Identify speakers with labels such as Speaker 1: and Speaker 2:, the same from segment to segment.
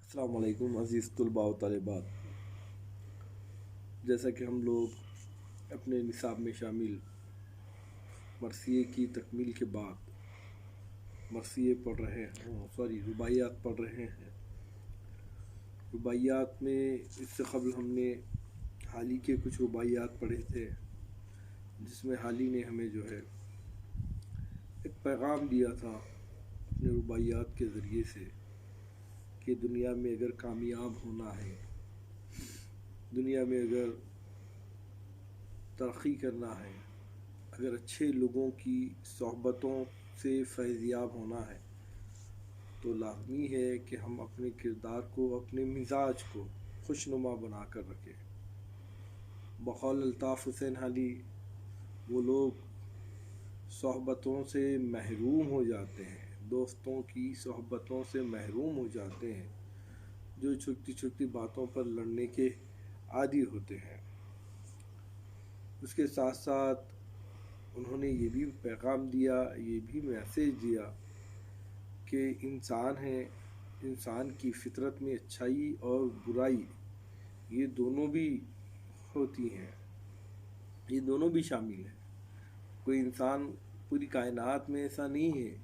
Speaker 1: السلام علیکم عزیز طلباء و طالبات، جیسا کہ ہم لوگ اپنے نصاب میں شامل مرثیے کی تکمیل کے بعد مرثیے پڑھ رہے ہیں رباعیات پڑھ رہے ہیں۔ رباعیات میں اس سے قبل ہم نے حالی کے کچھ رباعیات پڑھے تھے، جس میں حالی نے ہمیں ایک پیغام دیا تھا اپنے رباعیات کے ذریعے سے کہ دنیا میں اگر کامیاب ہونا ہے، دنیا میں اگر ترقی کرنا ہے، اگر اچھے لوگوں کی صحبتوں سے فیضیاب ہونا ہے تو لازمی ہے کہ ہم اپنے کردار کو، اپنے مزاج کو خوشنما بنا کر رکھیں۔ بقول الطاف حسین حالی، وہ لوگ صحبتوں سے محروم ہو جاتے ہیں، دوستوں کی صحبتوں سے محروم ہو جاتے ہیں جو چھوٹی چھوٹی باتوں پر لڑنے کے عادی ہوتے ہیں۔ اس کے ساتھ ساتھ انہوں نے یہ بھی پیغام دیا، یہ بھی میسیج دیا کہ انسان کی فطرت میں اچھائی اور برائی یہ دونوں بھی ہوتی ہیں، یہ دونوں بھی شامل ہیں۔ کوئی انسان پوری کائنات میں ایسا نہیں ہے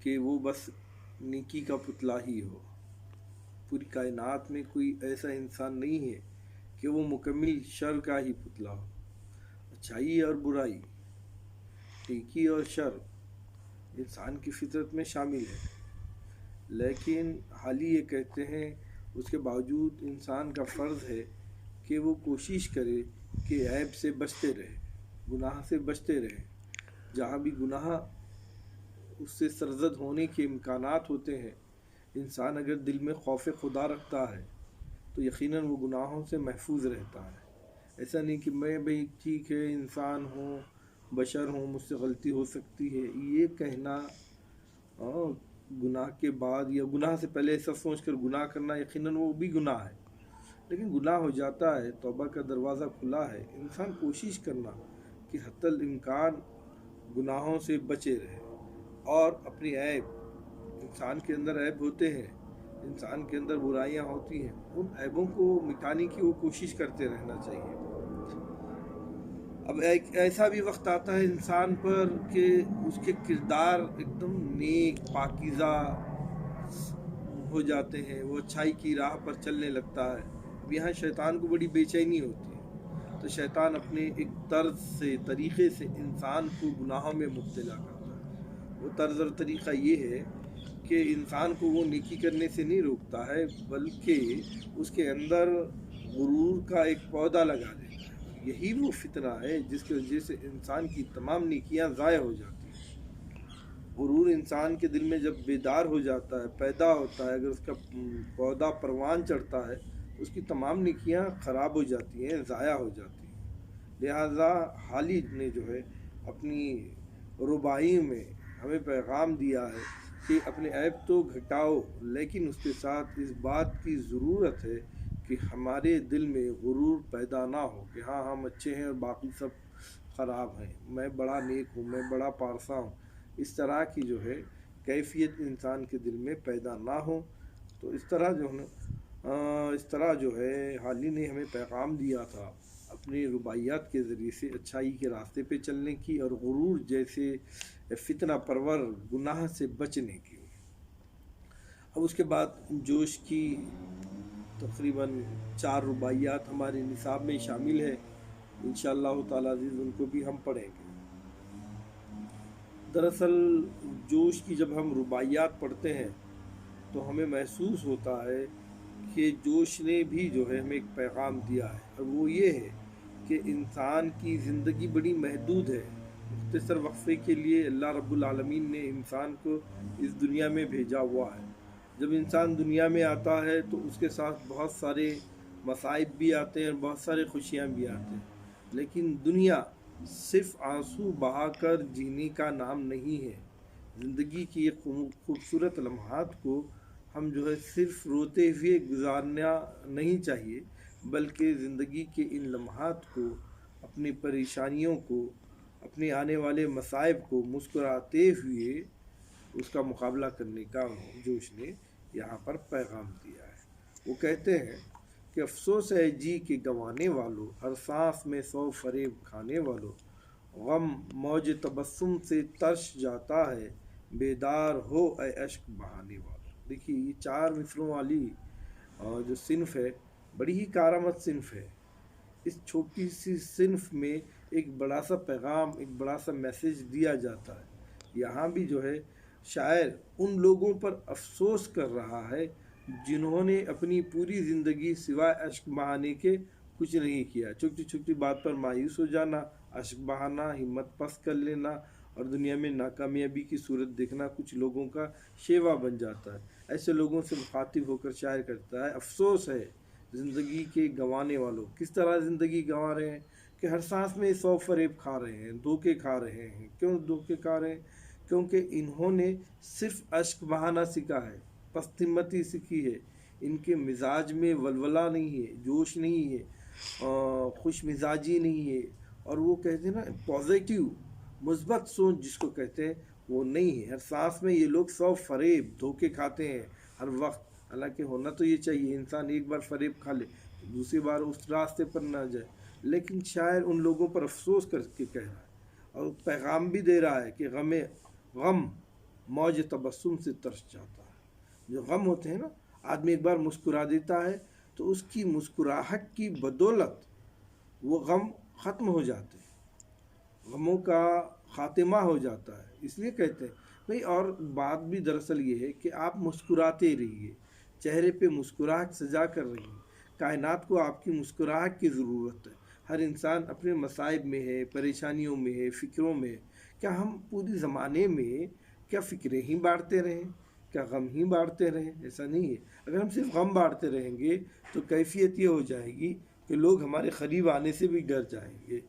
Speaker 1: کہ وہ بس نیکی کا پتلا ہی ہو، پوری کائنات میں کوئی ایسا انسان نہیں ہے کہ وہ مکمل شر کا ہی پتلا ہو۔ اچھائی اور برائی، نیکی اور شر انسان کی فطرت میں شامل ہے، لیکن حالی یہ کہتے ہیں اس کے باوجود انسان کا فرض ہے کہ وہ کوشش کرے کہ عیب سے بچتے رہے، گناہ سے بچتے رہے۔ جہاں بھی گناہ اس سے سرزد ہونے کے امکانات ہوتے ہیں، انسان اگر دل میں خوف خدا رکھتا ہے تو یقیناً وہ گناہوں سے محفوظ رہتا ہے۔ ایسا نہیں کہ میں بھئی ٹھیک ہے، انسان ہوں، بشر ہوں، مجھ سے غلطی ہو سکتی ہے، یہ کہنا گناہ کے بعد یا گناہ سے پہلے ایسا سوچ کر گناہ کرنا یقیناً وہ بھی گناہ ہے۔ لیکن گناہ ہو جاتا ہے، توبہ کا دروازہ کھلا ہے، انسان کوشش کرنا کہ حتی الامکان گناہوں سے بچے رہے اور اپنی عیب، انسان کے اندر عیب ہوتے ہیں، انسان کے اندر برائیاں ہوتی ہیں، ان عیبوں کو مٹانے کی وہ کوشش کرتے رہنا چاہیے۔ اب ایک ایسا بھی وقت آتا ہے انسان پر کہ اس کے کردار ایک دم نیک پاکیزہ ہو جاتے ہیں، وہ اچھائی کی راہ پر چلنے لگتا ہے۔ اب یہاں شیطان کو بڑی بے چینی ہوتی ہے، تو شیطان اپنے ایک طرز سے، طریقے سے انسان کو گناہوں میں مبتلا کرتا ہے۔ وہ طرز اور طریقہ یہ ہے کہ انسان کو وہ نیکی کرنے سے نہیں روکتا ہے، بلکہ اس کے اندر غرور کا ایک پودا لگا دیتا ہے۔ یہی وہ فتنہ ہے جس کی وجہ سے انسان کی تمام نیکیاں ضائع ہو جاتی ہیں۔ غرور انسان کے دل میں جب بیدار ہو جاتا ہے، پیدا ہوتا ہے، اگر اس کا پودا پروان چڑھتا ہے، اس کی تمام نیکیاں خراب ہو جاتی ہیں، ضائع ہو جاتی ہیں۔ لہٰذا حالی نے اپنی رباعی میں ہمیں پیغام دیا ہے کہ اپنے عیب تو گھٹاؤ، لیکن اس کے ساتھ اس بات کی ضرورت ہے کہ ہمارے دل میں غرور پیدا نہ ہو کہ ہاں ہم اچھے ہیں اور باقی سب خراب ہیں، میں بڑا نیک ہوں، میں بڑا پارسا ہوں۔ اس طرح کی کیفیت انسان کے دل میں پیدا نہ ہو۔ تو اس طرح حالی نے ہمیں پیغام دیا تھا اپنے رباعیات کے ذریعے سے اچھائی کے راستے پہ چلنے کی اور غرور جیسے فتنہ پرور گناہ سے بچنے کی۔ اب اس کے بعد جوش کی تقریباً 4 رباعیات ہمارے نصاب میں شامل ہے، انشاءاللہ تعالی عزیز ان کو بھی ہم پڑھیں گے۔ دراصل جوش کی جب ہم رباعیات پڑھتے ہیں تو ہمیں محسوس ہوتا ہے کہ جوش نے بھی ہمیں ایک پیغام دیا ہے، اور وہ یہ ہے کہ انسان کی زندگی بڑی محدود ہے۔ مختصر وقفے کے لیے اللہ رب العالمین نے انسان کو اس دنیا میں بھیجا ہوا ہے۔ جب انسان دنیا میں آتا ہے تو اس کے ساتھ بہت سارے مصائب بھی آتے ہیں اور بہت سارے خوشیاں بھی آتے ہیں، لیکن دنیا صرف آنسو بہا کر جینے کا نام نہیں ہے۔ زندگی کی یہ خوبصورت لمحات کو ہم صرف روتے ہوئے گزارنا نہیں چاہیے، بلکہ زندگی کے ان لمحات کو، اپنی پریشانیوں کو، اپنے آنے والے مصائب کو مسکراتے ہوئے اس کا مقابلہ کرنے کا جوش نے یہاں پر پیغام دیا ہے۔ وہ کہتے ہیں کہ افسوس ہے جی کے گنوانے والوں، ہر سانس میں 100 فریب کھانے والوں، غم موج تبسم سے ترش جاتا ہے، بیدار ہو اے اشک بہانے والوں۔ دیکھیے یہ 4 مصروں والی جو صنف ہے بڑی ہی کارآمد صنف ہے۔ اس چھوٹی سی صنف میں ایک بڑا سا پیغام، ایک بڑا سا میسیج دیا جاتا ہے۔ یہاں بھی جو ہے شاعر ان لوگوں پر افسوس کر رہا ہے جنہوں نے اپنی پوری زندگی سوائے اشک بہانے کے کچھ نہیں کیا۔ چھوٹی چھوٹی بات پر مایوس ہو جانا، اشک بہانا، ہمت پست کر لینا اور دنیا میں ناکامیابی کی صورت دیکھنا کچھ لوگوں کا شیوا بن جاتا ہے۔ ایسے لوگوں سے مخاطب ہو کر شاعر کرتا ہے افسوس ہے زندگی کے گنوانے والوں۔ کس طرح زندگی گنوا رہے ہیں کہ ہر سانس میں 100 فریب کھا رہے ہیں، دھوکے کھا رہے ہیں۔ کیوں دھوکے کھا رہے ہیں؟ کیونکہ انہوں نے صرف اشک بہانا سیکھا ہے، پست ہمتی سیکھی ہے، ان کے مزاج میں ولولہ نہیں ہے، جوش نہیں ہے، خوش مزاجی نہیں ہے، اور وہ کہتے ہیں نا پازیٹیو مثبت سوچ جس کو کہتے ہیں وہ نہیں ہے۔ ہر سانس میں یہ لوگ 100 فریب دھوکے کھاتے ہیں ہر وقت۔ حالانکہ ہونا تو یہ چاہیے انسان ایک بار فریب کھا لے تو دوسری بار اس راستے پر نہ جائے، لیکن شاعر ان لوگوں پر افسوس کر کے کہہ رہا ہے اور پیغام بھی دے رہا ہے کہ غم موج تبسم سے ترس جاتا ہے۔ جو غم ہوتے ہیں نا، آدمی ایک بار مسکرا دیتا ہے تو اس کی مسکراہٹ کی بدولت وہ غم ختم ہو جاتے ہیں، غموں کا خاتمہ ہو جاتا ہے۔ اس لیے کہتے ہیں بھئی، اور بات بھی دراصل یہ ہے کہ آپ مسکراتے رہیے، چہرے پہ مسکراہٹ سجا کر رہیے۔ کائنات کو آپ کی مسکراہٹ کی ضرورت ہے۔ ہر انسان اپنے مصائب میں ہے، پریشانیوں میں ہے، فکروں میں ہے۔ کیا ہم پوری زمانے میں کیا فکریں ہی بانٹتے رہیں؟ کیا غم ہی بانٹتے رہیں؟ ایسا نہیں ہے۔ اگر ہم صرف غم بانٹتے رہیں گے تو کیفیت یہ ہو جائے گی کہ لوگ ہمارے قریب آنے سے بھی ڈر جائیں گے۔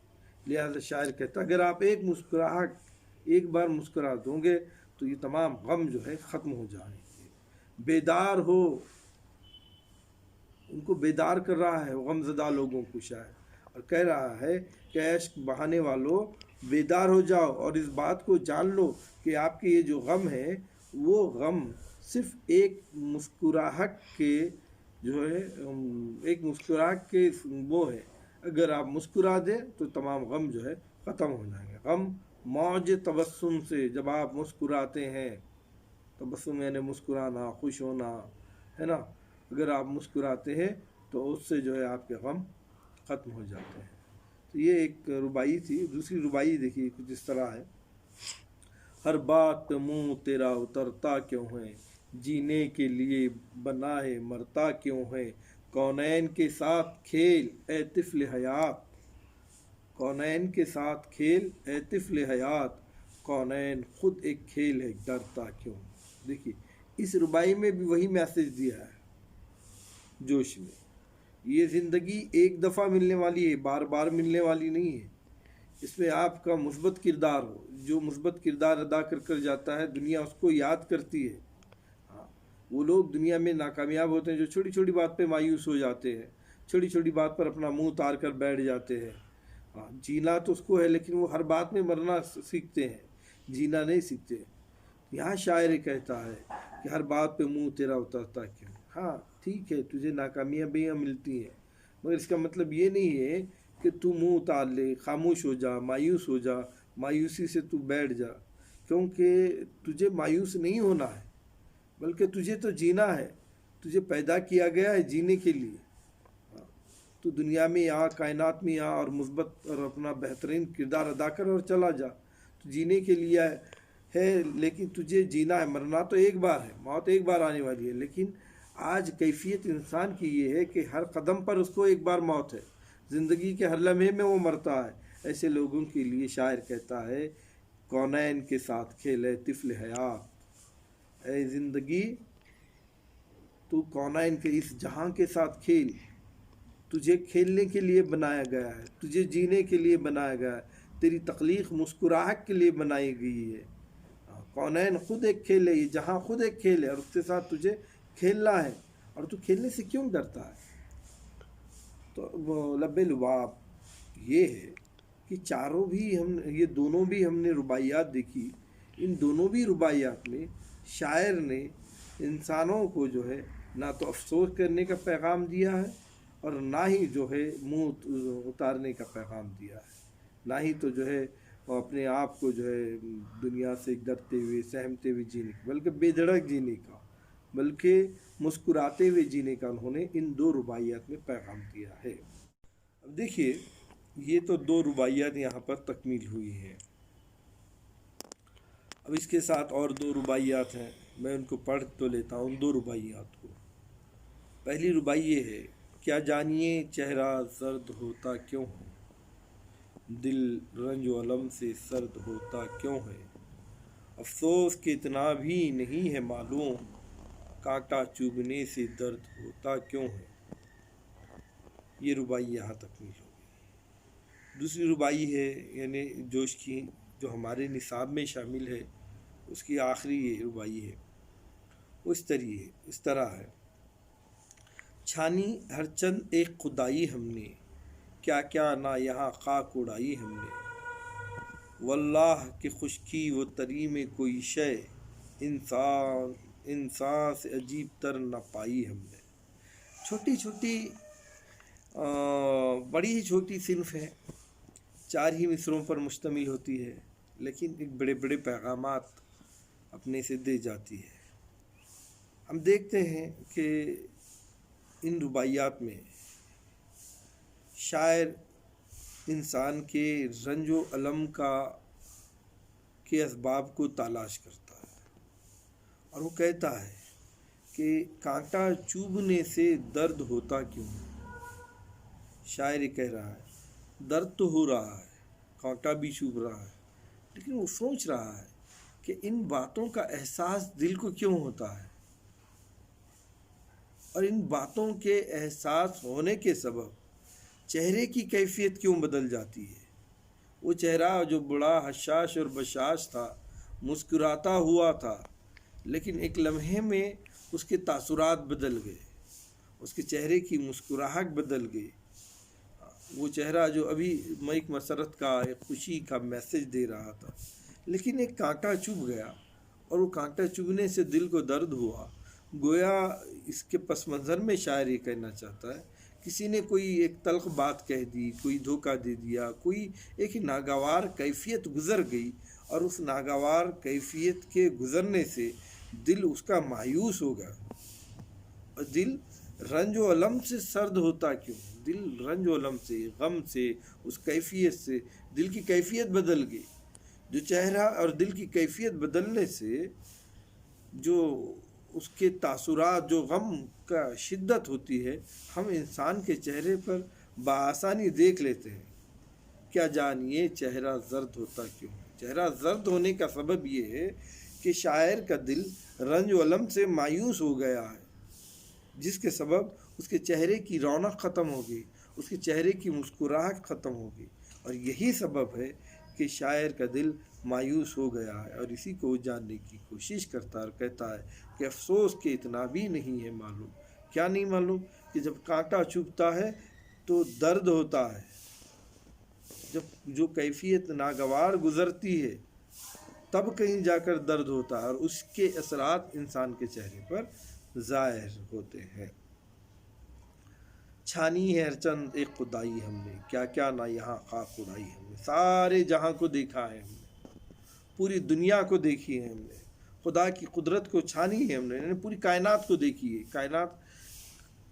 Speaker 1: لہذا شاعر کہتا ہے اگر آپ ایک بار مسکرا دوں گے تو یہ تمام غم جو ہے ختم ہو جائیں گے۔ بیدار ہو، ان کو بیدار کر رہا ہے غم زدہ لوگوں کو شاعر، اور کہہ رہا ہے کہ عشق بہانے والوں بیدار ہو جاؤ اور اس بات کو جان لو کہ آپ کے یہ جو غم ہے وہ غم صرف ایک مسکراہٹ کے جو ہے ایک مسکراہٹ کے وہ ہے۔ اگر آپ مسکرا دیں تو تمام غم جو ہے ختم ہو جائیں گے۔ غم موج تبسم سے، جب آپ مسکراتے ہیں، تبسم یعنی مسکرانا، خوش ہونا ہے نا، اگر آپ مسکراتے ہیں تو اس سے جو ہے آپ کے غم ختم ہو جاتے ہیں۔ تو یہ ایک ربائی تھی۔ دوسری ربائی دیکھیے کچھ اس طرح ہے: ہر بات پہ منہ تیرا اترتا کیوں ہے، جینے کے لیے بنا ہے مرتا کیوں ہے، کونین کے ساتھ کھیل اے طفل حیات، کونین کے ساتھ کھیل اے طفل حیات، کونین خود ایک کھیل ہے ڈرتا کیوں۔ دیکھیے اس ربائی میں بھی وہی میسج دیا ہے جوش میں۔ یہ زندگی ایک دفعہ ملنے والی ہے، بار بار ملنے والی نہیں ہے۔ اس میں آپ کا مثبت کردار ہو، جو مثبت کردار ادا کر کر جاتا ہے دنیا اس کو یاد کرتی ہے۔ ہاں، وہ لوگ دنیا میں ناکامیاب ہوتے ہیں جو چھوٹی چھوٹی بات پہ مایوس ہو جاتے ہیں، چھوٹی چھوٹی بات پر اپنا منہ اتار کر بیٹھ جاتے ہیں۔ ہاں، جینا تو اس کو ہے لیکن وہ ہر بات میں مرنا سیکھتے ہیں، جینا نہیں سیکھتے۔ یہاں شاعر کہتا ہے کہ ہر بات پہ منہ تیرا اترتا کیوں۔ ہاں ٹھیک ہے، تجھے ناکامیابیاں ملتی ہیں، مگر اس کا مطلب یہ نہیں ہے کہ تو منہ اتار لے، خاموش ہو جا، مایوس ہو جا، مایوسی سے تو بیٹھ جا، کیونکہ تجھے مایوس نہیں ہونا ہے، بلکہ تجھے تو جینا ہے۔ تجھے پیدا کیا گیا ہے جینے کے لیے۔ تو دنیا میں آ، کائنات میں آ اور مثبت اور اپنا بہترین کردار ادا کر اور چلا جا۔ تو جینے کے لیے ہے، لیکن تجھے جینا ہے۔ مرنا تو ایک بار ہے، موت ایک بار آنے والی ہے، لیکن آج کیفیت انسان کی یہ ہے کہ ہر قدم پر اس کو ایک بار موت ہے، زندگی کے ہر لمحے میں وہ مرتا ہے۔ ایسے لوگوں کے لیے شاعر کہتا ہے کونین کے ساتھ کھیلے طفل حیات، اے زندگی تو کونین کے اس جہاں کے ساتھ کھیل، تجھے کھیلنے کے لیے بنایا گیا ہے، تجھے جینے کے لیے بنایا گیا ہے، تیری تخلیق مسکراہٹ کے لیے بنائی گئی ہے۔ کونین خود ایک کھیل ہے، یہ جہاں خود ایک کھیل ہے اور اس کے ساتھ تجھے کھیلنا ہے، اور تو کھیلنے سے کیوں ڈرتا ہے؟ تو لب لباب یہ ہے کہ چاروں بھی یہ دونوں بھی ہم نے رباعیات دیکھی۔ ان دونوں بھی رباعیات میں شاعر نے انسانوں کو جو ہے نہ تو افسوس کرنے کا پیغام دیا ہے اور نہ ہی جو ہے منہ اتارنے کا پیغام دیا ہے، نہ ہی تو جو ہے وہ اپنے آپ کو جو ہے دنیا سے ڈرتے ہوئے سہمتے ہوئے جینے کا، بلکہ بے دھڑک جینے کا، بلکہ مسکراتے ہوئے جینے کا انہوں نے ان دو رباعیات میں پیغام دیا ہے۔ اب دیکھیے، یہ تو دو رباعیات یہاں پر تکمیل ہوئی ہیں۔ اب اس کے ساتھ اور دو رباعیات ہیں، میں ان کو پڑھ تو لیتا ہوں ان دو رباعیات کو۔ پہلی رباعی یہ ہے، کیا جانیے چہرہ زرد ہوتا کیوں ہے، دل رنج و الم سے سرد ہوتا کیوں ہے، افسوس کہ اتنا بھی نہیں ہے معلوم، کانٹا چبھنے سے درد ہوتا کیوں ہے۔ یہ رباعی یہاں تکمیل ہو گئی۔ دوسری رباعی ہے یعنی جوش کی، جو ہمارے نصاب میں شامل ہے، اس کی آخری یہ رباعی ہے، وہ اس طرح ہے، چھانی ہر چند ایک خدائی ہم نے، کیا کیا نہ یہاں خاک اڑائی ہم نے، واللہ کہ خشکی و تری میں کوئی شے، انسان سے عجیب تر نہ پائی ہم نے۔ چھوٹی چھوٹی بڑی ہی چھوٹی صنف ہے، 4 ہی مصروں پر مشتمل ہوتی ہے، لیکن ایک بڑے بڑے پیغامات اپنے سے دے جاتی ہے۔ ہم دیکھتے ہیں کہ ان رباعیات میں شاعر انسان کے رنج و الم کے اسباب کو تلاش کرتا ہے، اور وہ کہتا ہے کہ کانٹا چبھنے سے درد ہوتا کیوں ہے۔ شاعر یہ کہہ رہا ہے درد تو ہو رہا ہے، کانٹا بھی چبھ رہا ہے، لیکن وہ سوچ رہا ہے کہ ان باتوں کا احساس دل کو کیوں ہوتا ہے، اور ان باتوں کے احساس ہونے کے سبب چہرے کی کیفیت کیوں بدل جاتی ہے۔ وہ چہرہ جو بڑا حشاش اور بشاش تھا، مسکراتا ہوا تھا، لیکن ایک لمحے میں اس کے تاثرات بدل گئے، اس کے چہرے کی مسکراہٹ بدل گئی۔ وہ چہرہ جو ابھی ایک مسرت کا، ایک خوشی کا میسج دے رہا تھا، لیکن ایک کانٹا چبھ گیا، اور وہ کانٹا چبھنے سے دل کو درد ہوا۔ گویا اس کے پس منظر میں شاعر یہ کہنا چاہتا ہے، کسی نے کوئی ایک تلخ بات کہہ دی، کوئی دھوکہ دے دیا، کوئی ایک ناگوار کیفیت گزر گئی، اور اس ناگوار کیفیت کے گزرنے سے دل اس کا مایوس ہو گیا، اور دل رنج و الم سے سرد ہوتا کیوں، دل رنج و الم سے، غم سے، اس کیفیت سے دل کی کیفیت بدل گئی۔ جو چہرہ اور دل کی کیفیت بدلنے سے جو اس کے تاثرات، جو غم کا شدت ہوتی ہے، ہم انسان کے چہرے پر بآسانی دیکھ لیتے ہیں۔ کیا جانیے چہرہ زرد ہوتا کیوں ہے۔ چہرہ زرد ہونے کا سبب یہ ہے کہ شاعر کا دل رنج و الم سے مایوس ہو گیا ہے، جس کے سبب اس کے چہرے کی رونق ختم ہو گئی، اس کے چہرے کی مسکراہٹ ختم ہو گئی، اور یہی سبب ہے کہ شاعر کا دل مایوس ہو گیا ہے، اور اسی کو وہ جاننے کی کوشش کرتا ہے اور کہتا ہے کہ افسوس کہ اتنا بھی نہیں ہے معلوم۔ کیا نہیں معلوم؟ کہ جب کانٹا چبھتا ہے تو درد ہوتا ہے، جب جو کیفیت ناگوار گزرتی ہے تب کہیں جا کر درد ہوتا ہے، اور اس کے اثرات انسان کے چہرے پر ظاہر ہوتے ہیں۔ چھانی ہے ہر چند ایک خدائی ہم نے، کیا کیا نہ یہاں خاک اڑائی ہم نے۔ سارے جہاں کو دیکھا ہے ہم نے، پوری دنیا کو دیکھی ہے ہم نے، خدا کی قدرت کو چھانی ہے ہم نے، پوری کائنات کو دیکھی ہے۔ کائنات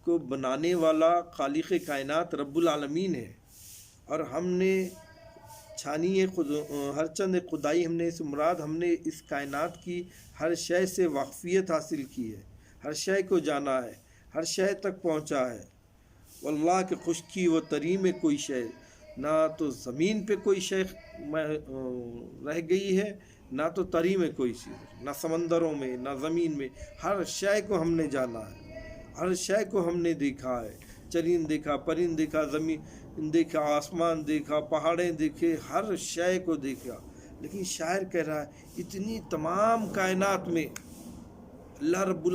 Speaker 1: کو بنانے والا خالق کائنات رب العالمین ہے، اور ہم نے چھانی ہے ہر چند ایک خدائی ہم نے، اس مراد ہم نے اس کائنات کی ہر شے سے واقفیت حاصل کی ہے، ہر شے کو جانا ہے، ہر شے تک پہنچا ہے۔ واللہ کہ خشکی و تری میں کوئی شے، نہ تو زمین پہ کوئی شے رہ گئی ہے، نہ تو تری میں کوئی چیز، نہ سمندروں میں، نہ زمین میں، ہر شے کو ہم نے جانا ہے، ہر شے کو ہم نے دیکھا ہے۔ چرند دیکھا، پرند دیکھا، زمین دیکھا، آسمان دیکھا، پہاڑیں دیکھے، ہر شے کو دیکھا۔ لیکن شاعر کہہ رہا ہے اتنی تمام کائنات میں اللہ رب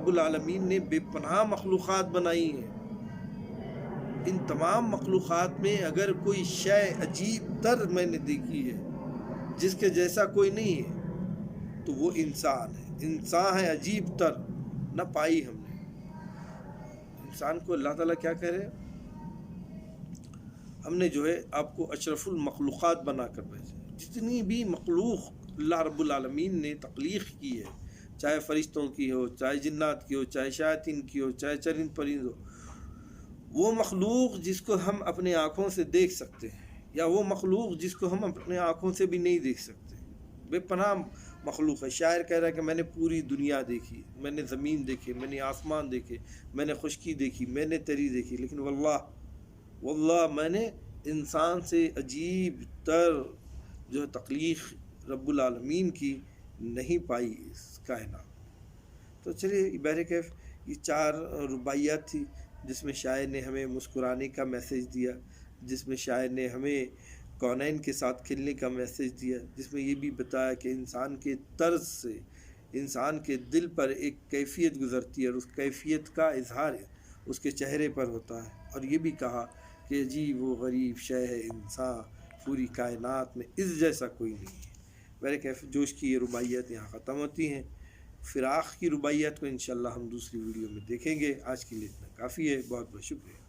Speaker 1: العالمین نے بے پناہ مخلوقات بنائی ہیں، ان تمام مخلوقات میں اگر کوئی شے عجیب تر میں نے دیکھی ہے جس کے جیسا کوئی نہیں ہے تو وہ انسان ہے۔ انسان ہے عجیب تر نہ پائی ہم نے. انسان کو اللہ تعالیٰ کیا کہہ رہے، ہم نے جو ہے آپ کو اشرف المخلوقات بنا کر بھیجے. جتنی بھی مخلوق اللہ رب العالمین نے تخلیق کی ہے، چاہے فرشتوں کی ہو، چاہے جنات کی ہو، چاہے شیاطین کی ہو، چاہے چرند پرند ہو، وہ مخلوق جس کو ہم اپنے آنکھوں سے دیکھ سکتے ہیں یا وہ مخلوق جس کو ہم اپنے آنکھوں سے بھی نہیں دیکھ سکتے، بے پناہ مخلوق ہے. شاعر کہہ رہا ہے کہ میں نے پوری دنیا دیکھی، میں نے زمین دیکھے، میں نے آسمان دیکھے، میں نے خشکی دیکھی، میں نے تری دیکھی، لیکن واللہ میں نے انسان سے عجیب تر جو تخلیق رب العالمین کی نہیں پائی اس کائنات. تو چلیے بہرکیف یہ 4 رباعیات تھی جس میں شاعر نے ہمیں مسکرانے کا میسیج دیا، جس میں شاعر نے ہمیں کونین کے ساتھ کھلنے کا میسیج دیا، جس میں یہ بھی بتایا کہ انسان کے طرز سے انسان کے دل پر ایک کیفیت گزرتی ہے اور اس کیفیت کا اظہار اس کے چہرے پر ہوتا ہے. اور یہ بھی کہا کہ عجیب و غریب شے ہے انسان، پوری کائنات میں اس جیسا کوئی نہیں ہے. بہرکیف جوش کی یہ رباعیات یہاں ختم ہوتی ہیں. فراق کی رباعیات کو انشاءاللہ ہم دوسری ویڈیو میں دیکھیں گے. آج کے لیے اتنا کافی ہے. بہت بہت شکریہ.